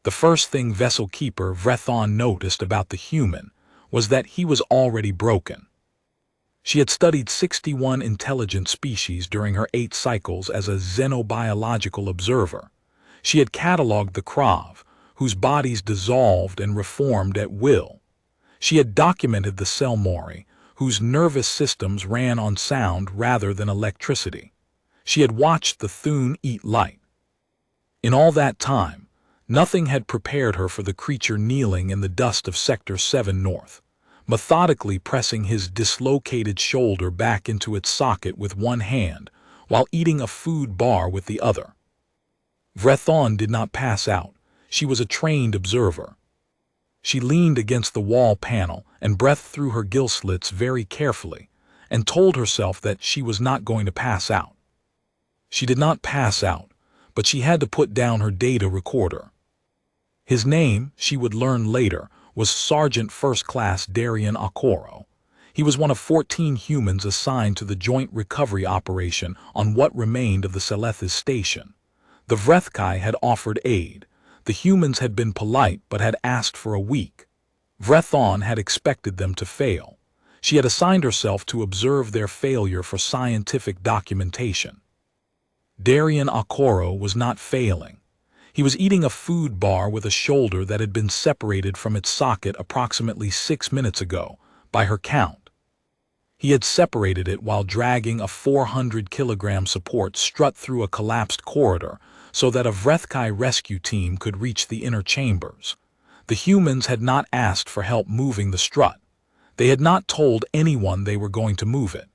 The first thing Vessel Keeper Vrethon noticed about the human was that he was already broken. She had studied 61 intelligent species during her 8 cycles as a xenobiological observer. She had catalogued the Krav, whose bodies dissolved and reformed at will. She had documented the Selmori, whose nervous systems ran on sound rather than electricity. She had watched the Thun eat light. In all that time, nothing had prepared her for the creature kneeling in the dust of Sector 7 North, methodically pressing his dislocated shoulder back into its socket with one hand while eating a food bar with the other. Vrethon did not pass out. She was a trained observer. She leaned against the wall panel and breathed through her gill slits very carefully and told herself that she was not going to pass out. She did not pass out, but she had to put down her data recorder. His name, she would learn later, was Sergeant First Class Darian Okoro. He was one of 14 humans assigned to the joint recovery operation on what remained of the Selethis station. The Vrethkai had offered aid. The humans had been polite but had asked for a week. Vrethon had expected them to fail. She had assigned herself to observe their failure for scientific documentation. Darian Okoro was not failing. He was eating a food bar with a shoulder that had been separated from its socket approximately 6 minutes ago, by her count. He had separated it while dragging a 400-kilogram support strut through a collapsed corridor so that a Vrethkai rescue team could reach the inner chambers. The humans had not asked for help moving the strut. They had not told anyone they were going to move it.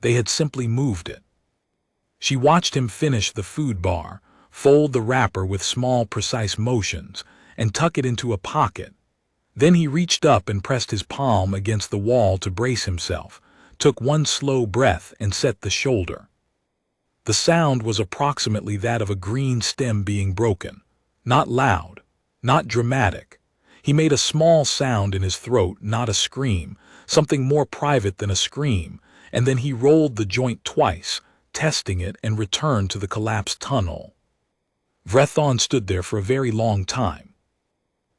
They had simply moved it. She watched him finish the food bar, fold the wrapper with small, precise motions, and tuck it into a pocket. Then he reached up and pressed his palm against the wall to brace himself, took one slow breath and set the shoulder. The sound was approximately that of a green stem being broken. Not loud, not dramatic. He made a small sound in his throat, not a scream, something more private than a scream, and then he rolled the joint twice, testing it, and returned to the collapsed tunnel. Vrethon stood there for a very long time.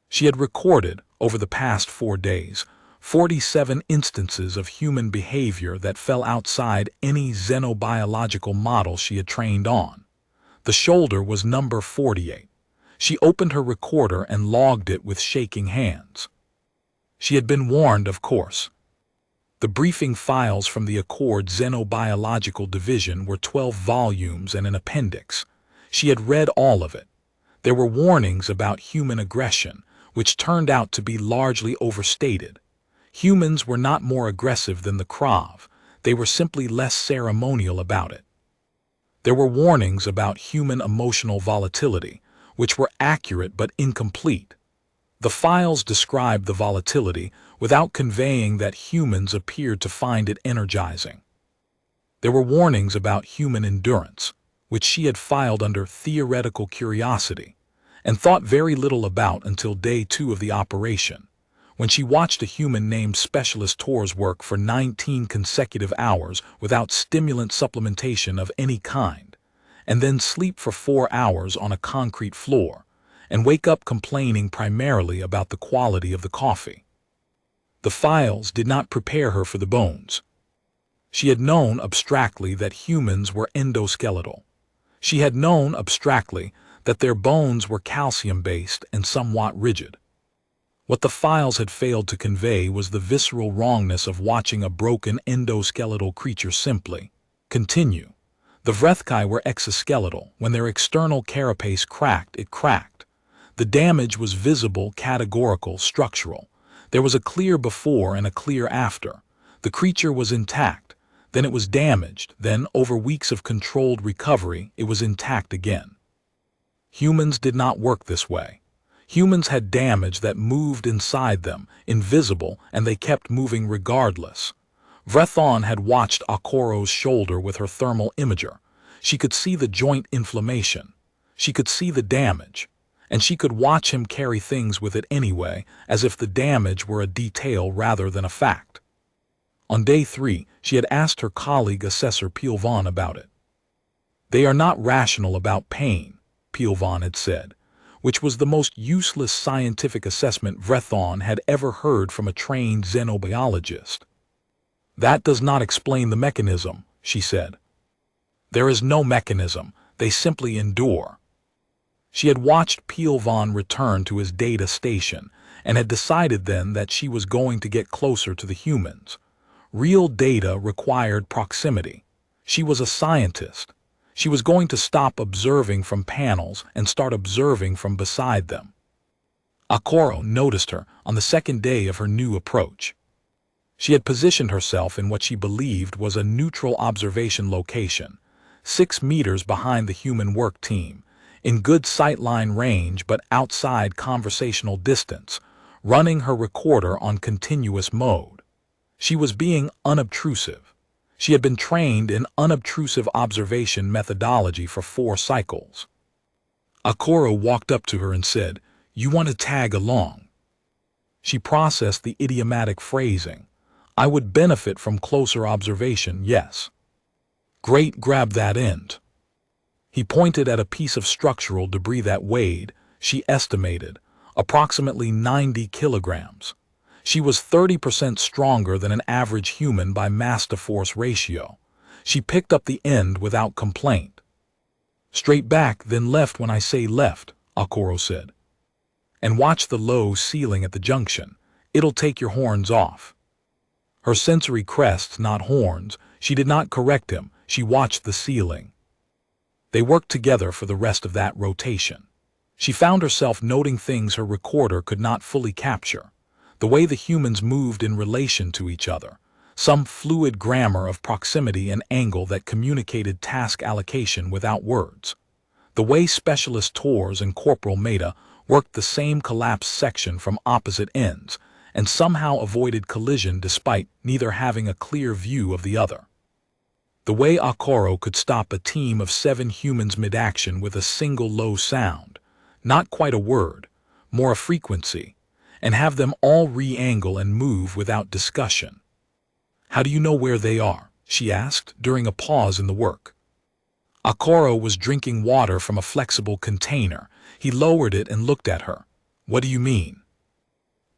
She had recorded, over the past 4 days, 47 instances of human behavior that fell outside any xenobiological model she had trained on. The shoulder was number 48. She opened her recorder and logged it with shaking hands. She had been warned, of course. The briefing files from the Accord Xenobiological Division were 12 volumes and an appendix. She had read all of it. There were warnings about human aggression, which turned out to be largely overstated. Humans were not more aggressive than the Krav. They were simply less ceremonial about it. There were warnings about human emotional volatility, which were accurate but incomplete. The files described the volatility without conveying that humans appeared to find it energizing. There were warnings about human endurance, which she had filed under theoretical curiosity, and thought very little about until day 2 of the operation, when she watched a human named Specialist Torres work for 19 consecutive hours without stimulant supplementation of any kind, and then sleep for 4 hours on a concrete floor, and wake up complaining primarily about the quality of the coffee. The files did not prepare her for the bones. She had known abstractly that humans were endoskeletal. She had known abstractly that their bones were calcium-based and somewhat rigid. What the files had failed to convey was the visceral wrongness of watching a broken endoskeletal creature simply continue. The Vrethkai were exoskeletal. When their external carapace cracked, it cracked. The damage was visible, categorical, structural. There was a clear before and a clear after. The creature was intact, then it was damaged, then, over weeks of controlled recovery, it was intact again. Humans did not work this way. Humans had damage that moved inside them, invisible, and they kept moving regardless. Vrethon had watched Okoro's shoulder with her thermal imager. She could see the joint inflammation. She could see the damage. And she could watch him carry things with it anyway, as if the damage were a detail rather than a fact. On day 3, she had asked her colleague Assessor Pilvan about it. "They are not rational about pain," Pilvan had said. which was the most useless scientific assessment Vrethon had ever heard from a trained xenobiologist. "That does not explain the mechanism," she said. "There is no mechanism, they simply endure." She had watched Pielvan return to his data station and had decided then that she was going to get closer to the humans. Real data required proximity. She was a scientist. She was going to stop observing from panels and start observing from beside them. Akoro noticed her on the second day of her new approach. She had positioned herself in what she believed was a neutral observation location, 6 meters behind the human work team, in good sightline range but outside conversational distance, running her recorder on continuous mode. She was being unobtrusive. She had been trained in unobtrusive observation methodology for 4 cycles. Akoro walked up to her and said, "You want to tag along?" She processed the idiomatic phrasing. "I would benefit from closer observation, yes." "Great, grab that end." He pointed at a piece of structural debris that weighed, she estimated, approximately 90 kilograms. She was 30% stronger than an average human by mass-to-force ratio. She picked up the end without complaint. "Straight back, then left when I say left," Akoro said. "And watch the low ceiling at the junction. It'll take your horns off." Her sensory crests, not horns. She did not correct him. She watched the ceiling. They worked together for the rest of that rotation. She found herself noting things her recorder could not fully capture. The way the humans moved in relation to each other, some fluid grammar of proximity and angle that communicated task allocation without words. The way Specialist Tors and Corporal Maida worked the same collapsed section from opposite ends, and somehow avoided collision despite neither having a clear view of the other. The way Akoro could stop a team of 7 humans mid-action with a single low sound, not quite a word, more a frequency, and have them all re-angle and move without discussion. "How do you know where they are?" she asked during a pause in the work. Akoro was drinking water from a flexible container. He lowered it and looked at her. "What do you mean?"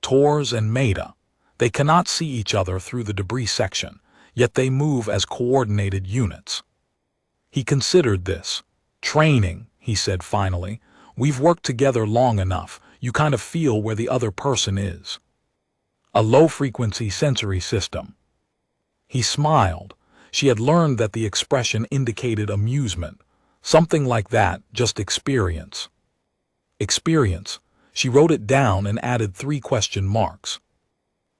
"Tors and Maida. They cannot see each other through the debris section, yet they move as coordinated units." He considered this. "Training," he said finally. "We've worked together long enough. You kind of feel where the other person is." "A low-frequency sensory system." He smiled. She had learned that the expression indicated amusement. Something like that, just experience. Experience. She wrote it down and added 3 question marks.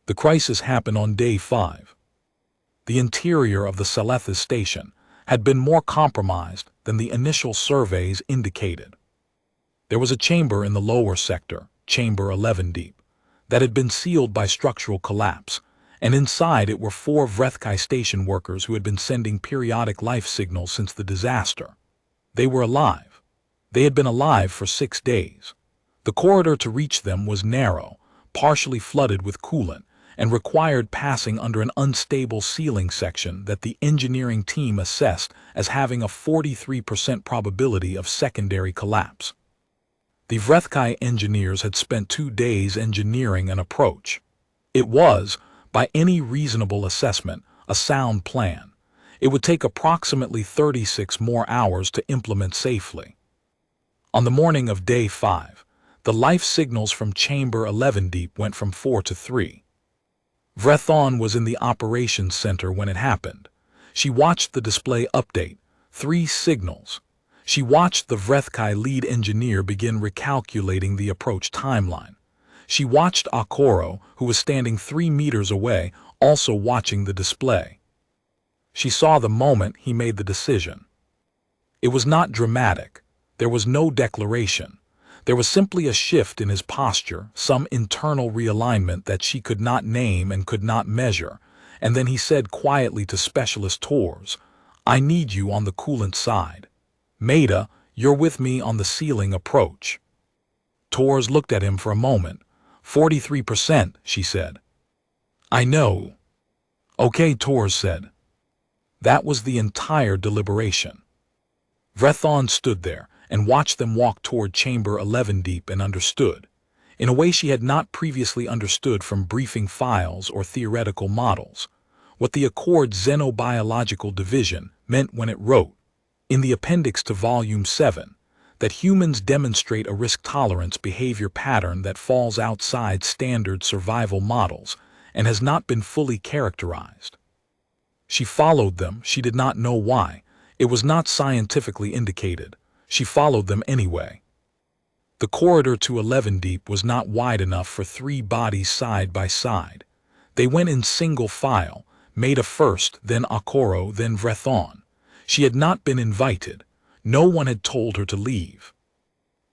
The crisis happened on day 5. The interior of the Salethis station had been more compromised than the initial surveys indicated. There was a chamber in the lower sector, chamber 11 deep, that had been sealed by structural collapse, and inside it were 4 Vrethkai station workers who had been sending periodic life signals since the disaster. They were alive. They had been alive for 6 days. The corridor to reach them was narrow, partially flooded with coolant, and required passing under an unstable ceiling section that the engineering team assessed as having a 43% probability of secondary collapse. The Vrethkai engineers had spent 2 days engineering an approach. It was, by any reasonable assessment, a sound plan. It would take approximately 36 more hours to implement safely. On the morning of day 5, the life signals from chamber 11 deep went from 4 to 3. Vrethon was in the operations center when it happened. She watched the display update, 3 signals. She watched the Vrethkai lead engineer begin recalculating the approach timeline. She watched Akoro, who was standing 3 meters away, also watching the display. She saw the moment he made the decision. It was not dramatic. There was no declaration. There was simply a shift in his posture, some internal realignment that she could not name and could not measure, and then he said quietly to Specialist Tors, "I need you on the coolant side. Maida, you're with me on the ceiling approach." Tors looked at him for a moment. 43%, she said. "I know." "Okay," Tors said. That was the entire deliberation. Vrethon stood there, and watched them walk toward Chamber 11 deep and understood, in a way she had not previously understood from briefing files or theoretical models, what the Accord Xenobiological Division meant when it wrote, in the appendix to Volume 7, that humans demonstrate a risk-tolerance behavior pattern that falls outside standard survival models and has not been fully characterized. She followed them. She did not know why. It was not scientifically indicated. She followed them anyway. The corridor to 11 deep was not wide enough for 3 bodies side by side. They went in single file, Maida first, then Akoro, then Vrethon. She had not been invited. No one had told her to leave.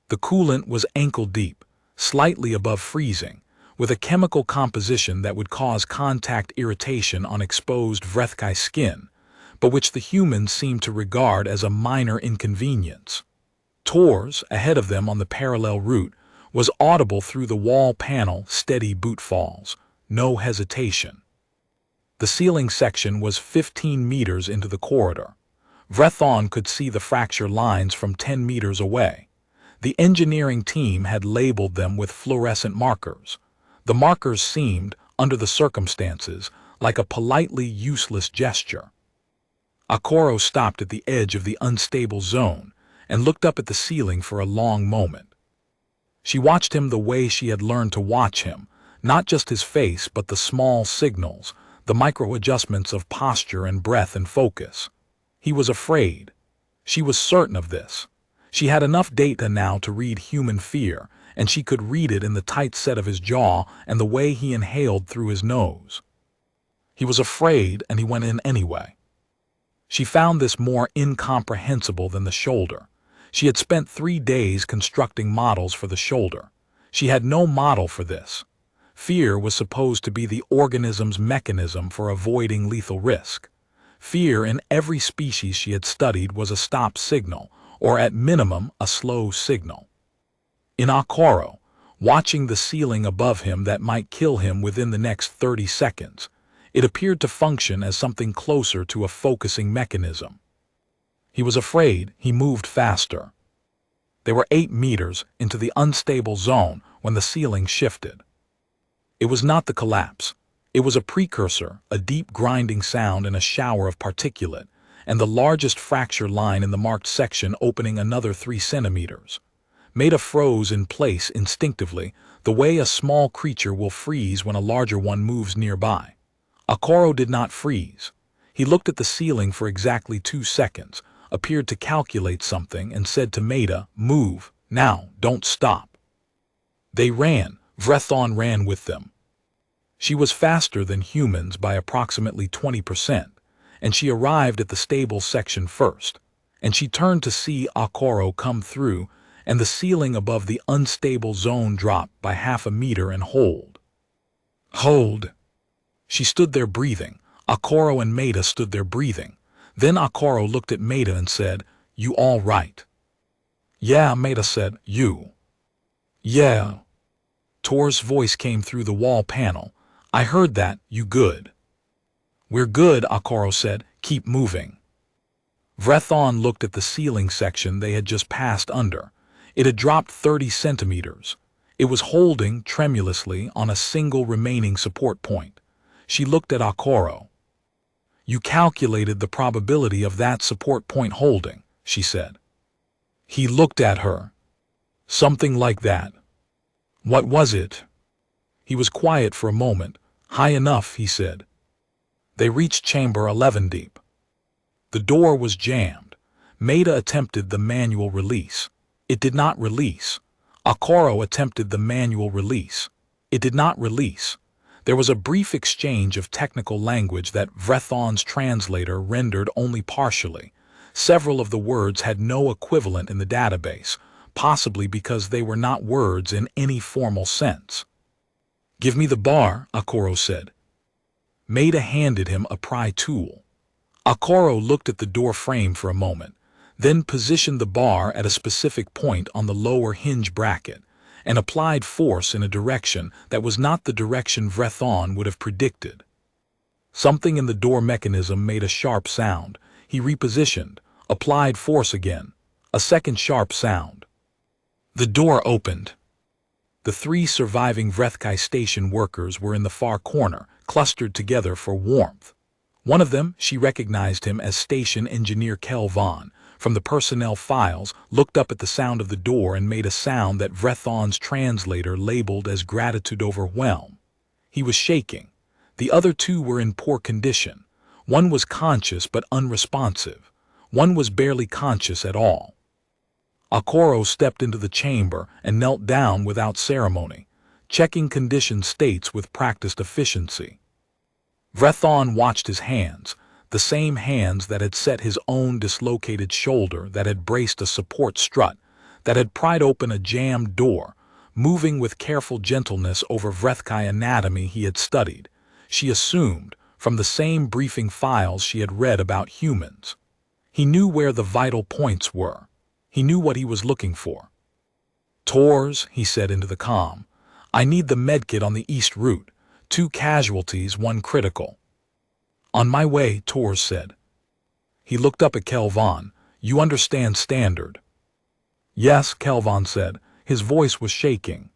The coolant was ankle deep, slightly above freezing, with a chemical composition that would cause contact irritation on exposed Vrethkai skin, but which the humans seemed to regard as a minor inconvenience. Tors, ahead of them on the parallel route, was audible through the wall panel, steady boot falls, no hesitation. The ceiling section was 15 meters into the corridor. Vrethon could see the fracture lines from 10 meters away. The engineering team had labeled them with fluorescent markers. The markers seemed, under the circumstances, like a politely useless gesture. Akoro stopped at the edge of the unstable zone and looked up at the ceiling for a long moment. She watched him the way she had learned to watch him, not just his face but the small signals, the micro-adjustments of posture and breath and focus. He was afraid. She was certain of this. She had enough data now to read human fear, and she could read it in the tight set of his jaw and the way he inhaled through his nose. He was afraid, and he went in anyway. She found this more incomprehensible than the shoulder. She had spent 3 days constructing models for the shoulder. She had no model for this. Fear was supposed to be the organism's mechanism for avoiding lethal risk. Fear in every species she had studied was a stop signal, or at minimum a slow signal. In Akoro, watching the ceiling above him that might kill him within the next 30 seconds, it appeared to function as something closer to a focusing mechanism. He was afraid. He moved faster. They were 8 meters into the unstable zone when the ceiling shifted. It was not the collapse. It was a precursor, a deep grinding sound and a shower of particulate, and the largest fracture line in the marked section opening another 3 centimeters. Maida froze in place instinctively, the way a small creature will freeze when a larger one moves nearby. Akoro did not freeze. He looked at the ceiling for exactly 2 seconds, appeared to calculate something, and said to Maida, "Move, now, don't stop." They ran. Vrethon ran with them. She was faster than humans by approximately 20%, and she arrived at the stable section first, and she turned to see Akoro come through, and the ceiling above the unstable zone drop by half a meter and hold. Hold! She stood there breathing. Akoro and Maida stood there breathing. Then Akoro looked at Maida and said, "You all right?" "Yeah," Maida said. "You?" "Yeah." Tor's voice came through the wall panel. "I heard that. You good?" "We're good," Akoro said. "Keep moving." Vrethon looked at the ceiling section they had just passed under. It had dropped 30 centimeters. It was holding tremulously on a single remaining support point. She looked at Akoro. "You calculated the probability of that support point holding," she said. He looked at her. "Something like that." "What was it?" He was quiet for a moment. "High enough," he said. They reached chamber 11 deep. The door was jammed. Maida attempted the manual release. It did not release. Akoro attempted the manual release. It did not release. There was a brief exchange of technical language that Vrethon's translator rendered only partially. Several of the words had no equivalent in the database, possibly because they were not words in any formal sense. "Give me the bar," Akoro said. Maida handed him a pry tool. Akoro looked at the door frame for a moment, then positioned the bar at a specific point on the lower hinge bracket, and applied force in a direction that was not the direction Vrethon would have predicted. Something in the door mechanism made a sharp sound. He repositioned, applied force again. A second sharp sound. The door opened. The 3 surviving Vrethkai station workers were in the far corner, clustered together for warmth. One of them, she recognized him as station engineer Kelvon, from the personnel files, looked up at the sound of the door and made a sound that Vrethon's translator labeled as gratitude overwhelm. He was shaking. The other 2 were in poor condition. One was conscious but unresponsive. One was barely conscious at all. Akoro stepped into the chamber and knelt down without ceremony, checking condition states with practiced efficiency. Vrethon watched his hands, the same hands that had set his own dislocated shoulder, that had braced a support strut, that had pried open a jammed door, moving with careful gentleness over Vrethkai anatomy he had studied, she assumed, from the same briefing files she had read about humans. He knew where the vital points were. He knew what he was looking for. "Tors," he said into the comm, "I need the medkit on the east route. 2 casualties, 1 critical." "On my way," Tors said. He looked up at Kelvon. "You understand standard?" "Yes," Kelvon said. His voice was shaking.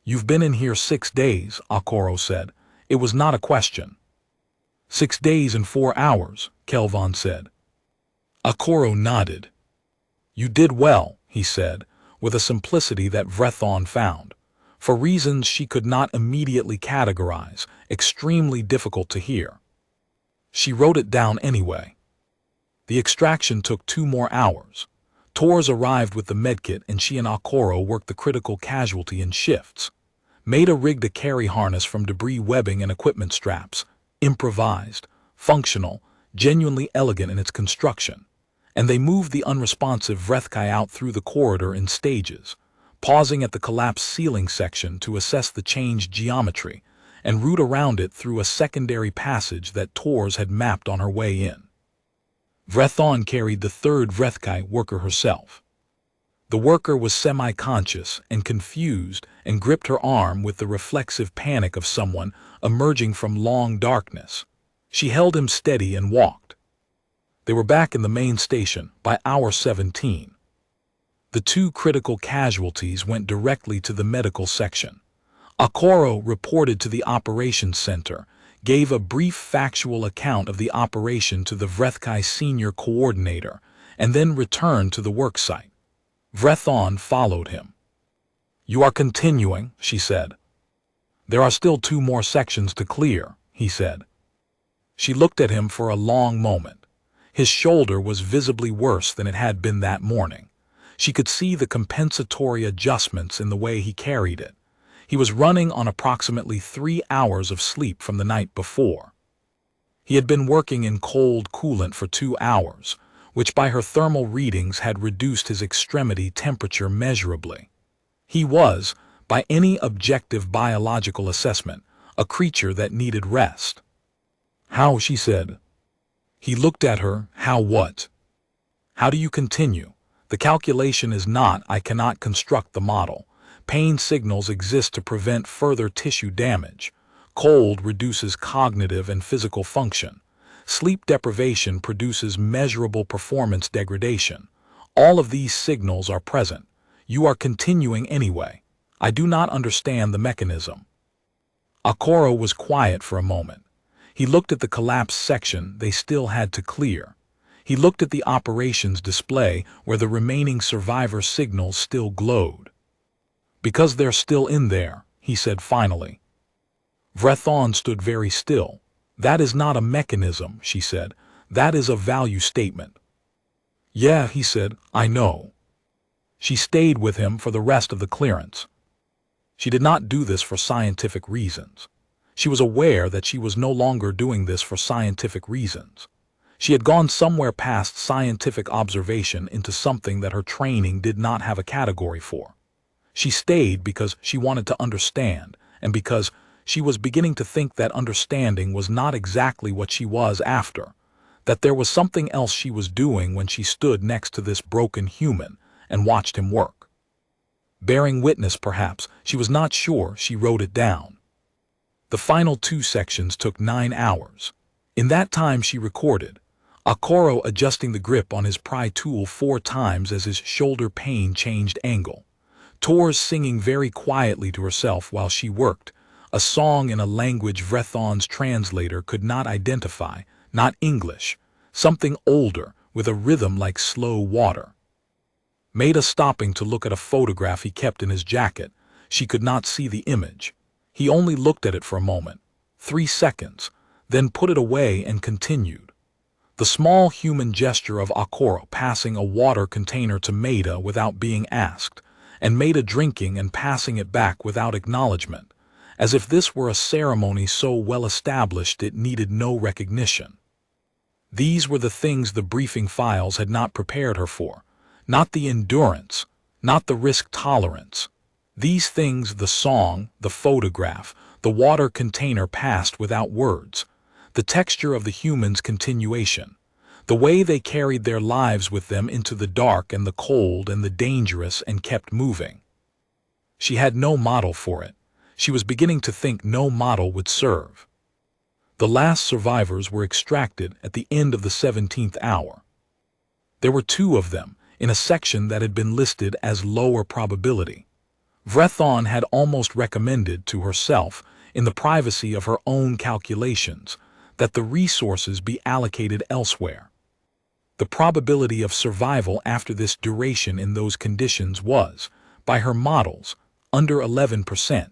"You've been in here 6 days," Akoro said. It was not a question. 6 days and 4 hours, Kelvon said. Akoro nodded. "You did well," he said, with a simplicity that Vrethon found, for reasons she could not immediately categorize, extremely difficult to hear. She wrote it down anyway. The extraction took 2 more hours. Tors arrived with the medkit and she and Akoro worked the critical casualty in shifts. Made a rig-to-carry harness from debris webbing and equipment straps, improvised, functional, genuinely elegant in its construction. And they moved the unresponsive Vrethkai out through the corridor in stages, pausing at the collapsed ceiling section to assess the changed geometry, and route around it through a secondary passage that Tors had mapped on her way in. Vrethon carried the 3rd Vrethkai worker herself. The worker was semi-conscious and confused and gripped her arm with the reflexive panic of someone emerging from long darkness. She held him steady and walked. They were back in the main station by hour 17. The 2 critical casualties went directly to the medical section. Akoro reported to the operations center, gave a brief factual account of the operation to the Vrethkai senior coordinator, and then returned to the worksite. Vrethon followed him. "You are continuing," she said. "There are still 2 more sections to clear," he said. She looked at him for a long moment. His shoulder was visibly worse than it had been that morning. She could see the compensatory adjustments in the way he carried it. He was running on approximately 3 hours of sleep from the night before. He had been working in cold coolant for 2 hours, which by her thermal readings had reduced his extremity temperature measurably. He was, by any objective biological assessment, a creature that needed rest. "How?" she said. He looked at her. "How what?" "How do you continue? The calculation is not, I cannot construct the model. Pain signals exist to prevent further tissue damage. Cold reduces cognitive and physical function. Sleep deprivation produces measurable performance degradation. All of these signals are present. You are continuing anyway. I do not understand the mechanism." Akoro was quiet for a moment. He looked at the collapsed section they still had to clear. He looked at the operations display where the remaining survivor signals still glowed. "Because they're still in there," he said finally. Vrethon stood very still. "That is not a mechanism," she said. "That is a value statement." "Yeah," he said, "I know." She stayed with him for the rest of the clearance. She did not do this for scientific reasons. She was aware that she was no longer doing this for scientific reasons. She had gone somewhere past scientific observation into something that her training did not have a category for. She stayed because she wanted to understand, and because she was beginning to think that understanding was not exactly what she was after, that there was something else she was doing when she stood next to this broken human and watched him work. Bearing witness, perhaps, she was not sure. She wrote it down. The final 2 sections took 9 hours. In that time she recorded. Akoro adjusting the grip on his pry tool 4 times as his shoulder pain changed angle. Tors singing very quietly to herself while she worked, a song in a language Vrethon's translator could not identify, not English, something older with a rhythm like slow water. Maida stopping to look at a photograph he kept in his jacket, she could not see the image. He only looked at it for a moment, 3 seconds, then put it away and continued. The small human gesture of Akoro passing a water container to Maida without being asked, and Maida drinking and passing it back without acknowledgement, as if this were a ceremony so well established it needed no recognition. These were the things the briefing files had not prepared her for, not the endurance, not the risk tolerance. These things the song, the photograph, the water container passed without words, the texture of the humans' continuation, the way they carried their lives with them into the dark and the cold and the dangerous and kept moving. She had no model for it. She was beginning to think no model would serve. The last survivors were extracted at the end of the 17th hour. There were 2 of them in a section that had been listed as lower probability. Vrethon had almost recommended to herself, in the privacy of her own calculations, that the resources be allocated elsewhere. The probability of survival after this duration in those conditions was, by her models, under 11%.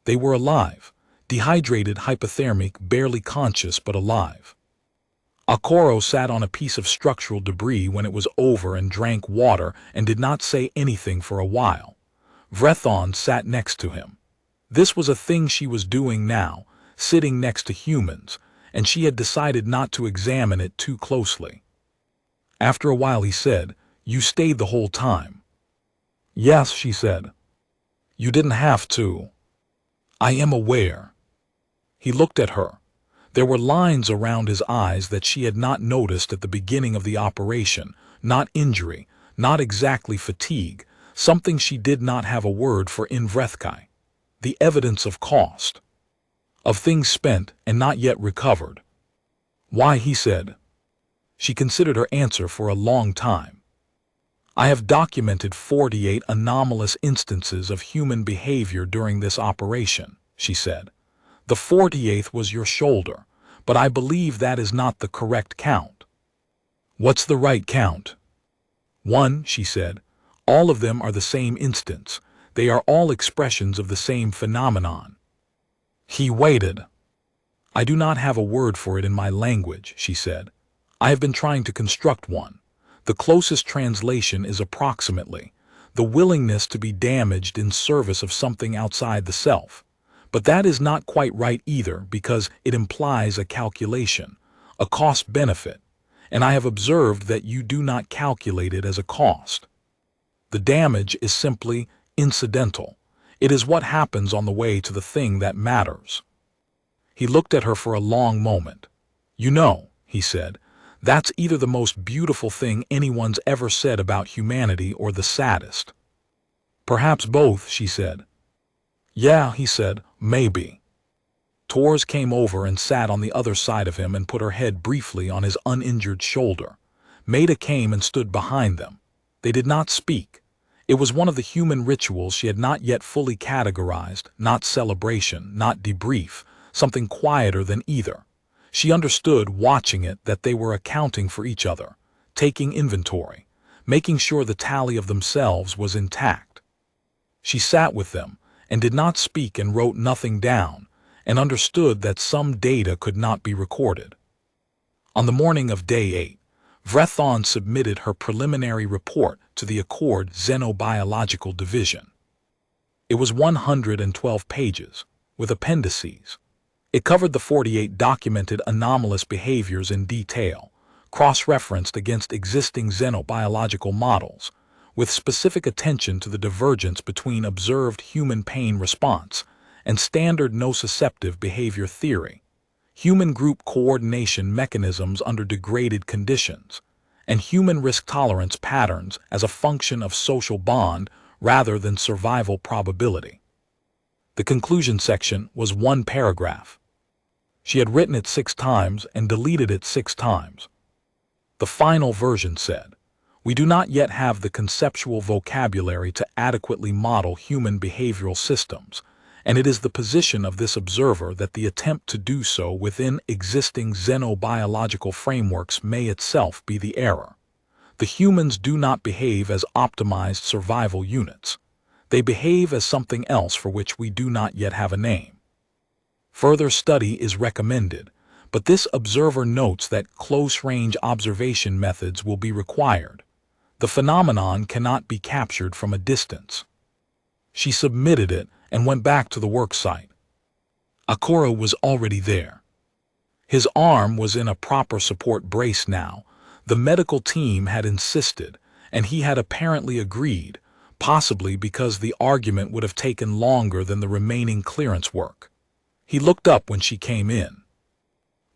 They were alive, dehydrated, hypothermic, barely conscious but alive. Akoro sat on a piece of structural debris when it was over and drank water and did not say anything for a while. Vrethon sat next to him. This was a thing she was doing now, sitting next to humans, and she had decided not to examine it too closely. After a while he said, "You stayed the whole time." "Yes," she said. "You didn't have to." "I am aware." He looked at her. There were lines around his eyes that she had not noticed at the beginning of the operation, not injury, not exactly fatigue, something she did not have a word for in Vrethkai. The evidence of cost. Of things spent and not yet recovered. "Why?" he said. She considered her answer for a long time. "I have documented 48 anomalous instances of human behavior during this operation," she said. "The 48th was your shoulder, but I believe that is not the correct count." "What's the right count?" "1," she said. "All of them are the same instance. They are all expressions of the same phenomenon." He waited. "I do not have a word for it in my language," she said. "I have been trying to construct one. The closest translation is approximately the willingness to be damaged in service of something outside the self. But that is not quite right either, because it implies a calculation, a cost-benefit, and I have observed that you do not calculate it as a cost. The damage is simply incidental. It is what happens on the way to the thing that matters." He looked at her for a long moment. "You know," he said, "that's either the most beautiful thing anyone's ever said about humanity or the saddest." "Perhaps both," she said. "Yeah," he said, "maybe." Tors came over and sat on the other side of him and put her head briefly on his uninjured shoulder. Maida came and stood behind them. They did not speak. It was one of the human rituals she had not yet fully categorized, not celebration, not debrief, something quieter than either. She understood, watching it, that they were accounting for each other, taking inventory, making sure the tally of themselves was intact. She sat with them, and did not speak and wrote nothing down, and understood that some data could not be recorded. On the morning of Day 8, Vrethon submitted her preliminary report to the Accord Xenobiological Division. It was 112 pages, with appendices. It covered the 48 documented anomalous behaviors in detail, cross-referenced against existing xenobiological models, with specific attention to the divergence between observed human pain response and standard nociceptive behavior theory, human group coordination mechanisms under degraded conditions, and human risk tolerance patterns as a function of social bond rather than survival probability. The conclusion section was 1 paragraph. She had written it 6 times and deleted it 6 times. The final version said, "We do not yet have the conceptual vocabulary to adequately model human behavioral systems, and it is the position of this observer that the attempt to do so within existing xenobiological frameworks may itself be the error. The humans do not behave as optimized survival units. They behave as something else for which we do not yet have a name. Further study is recommended, but this observer notes that close-range observation methods will be required. The phenomenon cannot be captured from a distance." She submitted it and went back to the work site. Akoro was already there. His arm was in a proper support brace now. The medical team had insisted, and he had apparently agreed, possibly because the argument would have taken longer than the remaining clearance work. He looked up when she came in.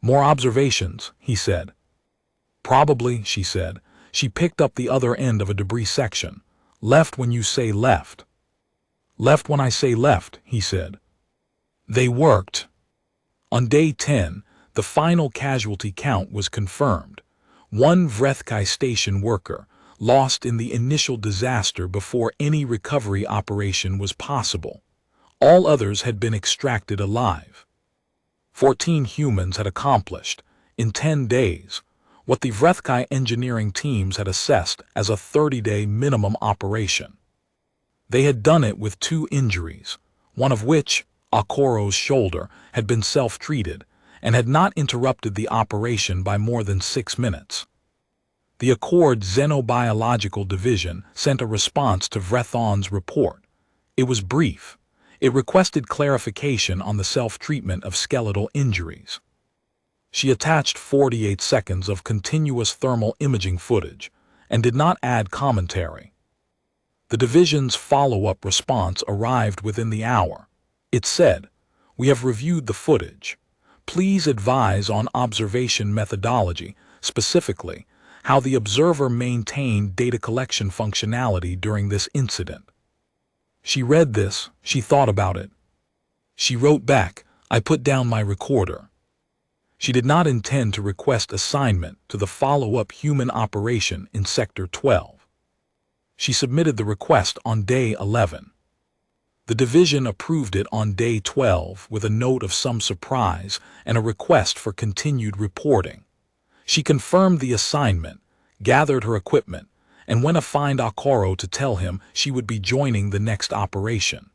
"More observations," he said. "Probably," she said. She picked up the other end of a debris section. "Left when you say left." "Left when I say left," he said. They worked. On day 10, the final casualty count was confirmed. One Vrethkai station worker, lost in the initial disaster before any recovery operation was possible. All others had been extracted alive. 14 humans had accomplished, in 10 days, what the Vrethkai engineering teams had assessed as a 30-day minimum operation. They had done it with 2 injuries, one of which, Akoro's shoulder, had been self-treated and had not interrupted the operation by more than 6 minutes. The Accord Xenobiological Division sent a response to Vrethon's report. It was brief. It requested clarification on the self-treatment of skeletal injuries. She attached 48 seconds of continuous thermal imaging footage and did not add commentary. The division's follow-up response arrived within the hour. It said, "We have reviewed the footage. Please advise on observation methodology, specifically how the observer maintained data collection functionality during this incident." She read this, she thought about it. She wrote back, "I put down my recorder." She did not intend to request assignment to the follow-up human operation in Sector 12. She submitted the request on day 11. The division approved it on day 12 with a note of some surprise and a request for continued reporting. She confirmed the assignment, gathered her equipment, and went to find Akoro to tell him she would be joining the next operation.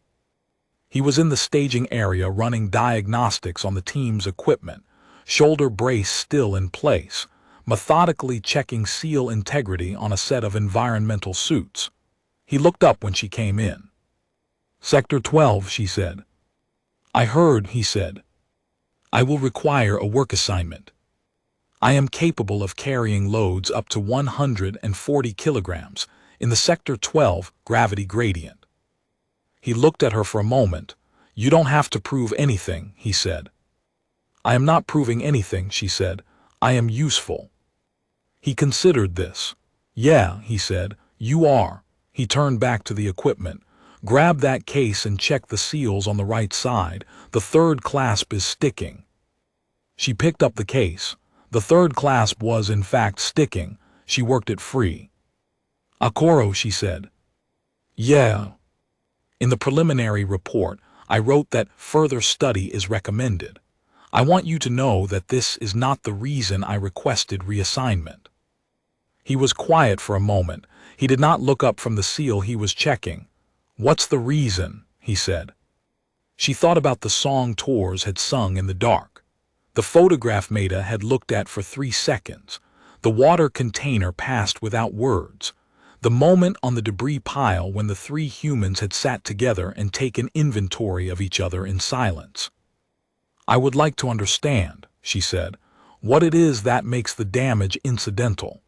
He was in the staging area running diagnostics on the team's equipment, shoulder brace still in place, methodically checking seal integrity on a set of environmental suits. He looked up when she came in. "Sector 12, she said. "I heard," he said. "I will require a work assignment. I am capable of carrying loads up to 140 kilograms in the Sector 12 gravity gradient." He looked at her for a moment. "You don't have to prove anything," he said. "I am not proving anything," she said. "I am useful." He considered this. "Yeah," he said, "you are." He turned back to the equipment. "Grab that case and check the seals on the right side. The third clasp is sticking." She picked up the case. The third clasp was, in fact, sticking. She worked it free. "Akoro," she said. "Yeah." "In the preliminary report, I wrote that further study is recommended. I want you to know that this is not the reason I requested reassignment." He was quiet for a moment. He did not look up from the seal he was checking. "What's the reason?" he said. She thought about the song Tors had sung in the dark. The photograph Maida had looked at for 3 seconds. The water container passed without words. The moment on the debris pile when the 3 humans had sat together and taken inventory of each other in silence. "I would like to understand," she said, "what it is that makes the damage incidental."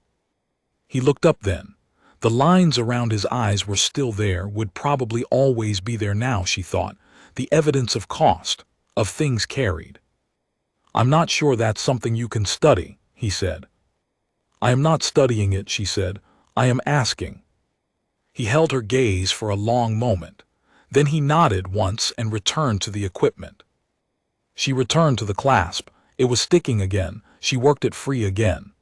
He looked up then. The lines around his eyes were still there, would probably always be there now, she thought. The evidence of cost, of things carried. "I'm not sure that's something you can study," he said. "I am not studying it," she said. "I am asking." He held her gaze for a long moment. Then he nodded once and returned to the equipment. She returned to the clasp. It was sticking again. She worked it free again.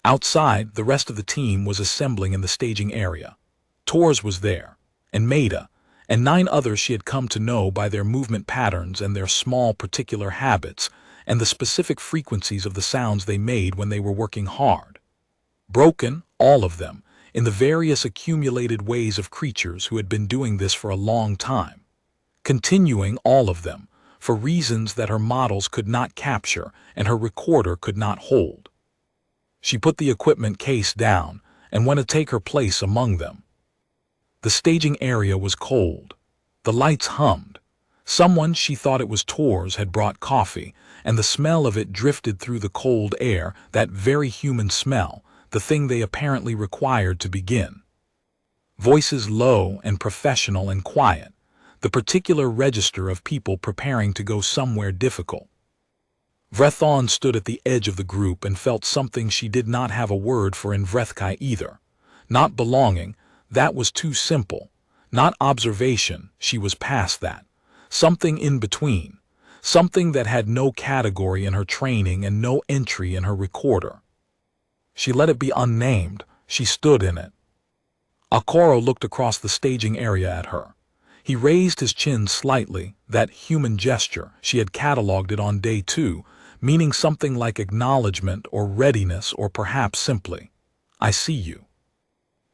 Outside, the rest of the team was assembling in the staging area. Tors was there, and Maida, and 9 others she had come to know by their movement patterns and their small particular habits, and the specific frequencies of the sounds they made when they were working hard. Broken, all of them, in the various accumulated ways of creatures who had been doing this for a long time. Continuing, all of them, for reasons that her models could not capture and her recorder could not hold. She put the equipment case down and went to take her place among them. The staging area was cold. The lights hummed. Someone, she thought it was Tors, had brought coffee, and the smell of it drifted through the cold air, that very human smell, the thing they apparently required to begin. Voices low and professional and quiet, the particular register of people preparing to go somewhere difficult. Vrethon stood at the edge of the group and felt something she did not have a word for in Vrethkai either. Not belonging, that was too simple. Not observation, she was past that. Something in between. Something that had no category in her training and no entry in her recorder. She let it be unnamed. She stood in it. Akoro looked across the staging area at her. He raised his chin slightly, that human gesture. She had catalogued it on day 2, meaning something like acknowledgement or readiness or perhaps simply, "I see you."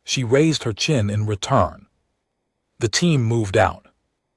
She raised her chin in return. The team moved out.